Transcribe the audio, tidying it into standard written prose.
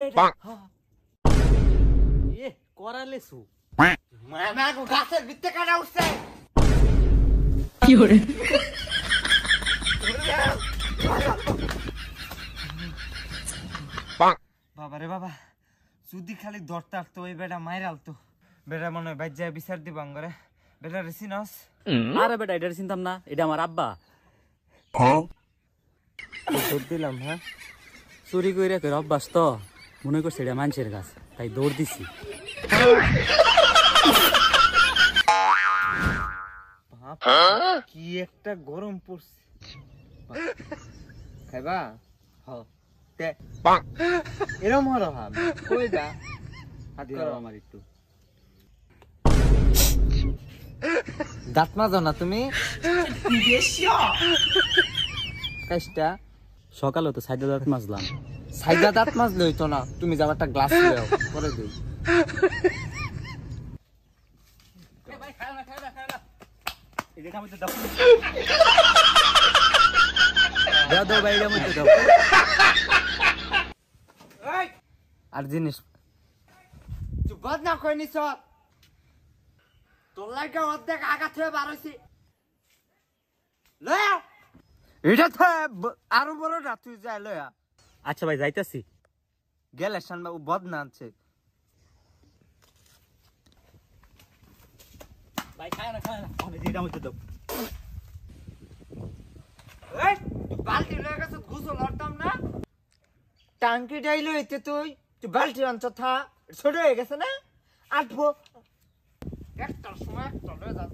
এ করালেছু মামা গো গাছের ভিতরে কাটা উঠছে কি হরে বাবা রে বাবা যদি খালি দরতার তো এই বেটা মাইর আলতো বেটা মনে হয় বাজ্যায় বিচার দিব আঙ্গরে বেটা রে চিনস আরে বেটা এটা চিন্তাম না এটা আমার আব্বা দৌড় দিলাম হ্যাঁ চুরি করে করে অভ্যাস তো মনে করছে এটা মানুষের গাছ তাই দৌড় দিছি কি একটা গরম পড়ছে খাইবা এরম হলো হাম কই যা হাত করো আমার একটু দাঁত মাজো না তুমি কাজটা সকালে তো সাইডে দাঁত মাজলাম সাইডা দাঁত মাজলে হইতো না তুমি যাও একটা গ্লাস দাও করে দিই দাও ভাই এটার মধ্যে দাও আর জিনিস চুপ না কই নিছ তোর লাগা অর্ধেক আঘাত হয়ে বার হইছি লয়া এটা তো আরো বড় না তুই যাই লয়া আচ্ছা ভাই যাইতাছি গেলে শান বাবু বদ না আনছে ভাই খায় না আমি এটার মধ্যে দাও এই তুই বালতি লয়ে গেছ গুছো লড়তাম না টাঙ্কি ডাইলো এতে তুই বালতি আনছ থা ছোট হয়ে গেছে না আটবো একটার সময় একটা লয়ে যা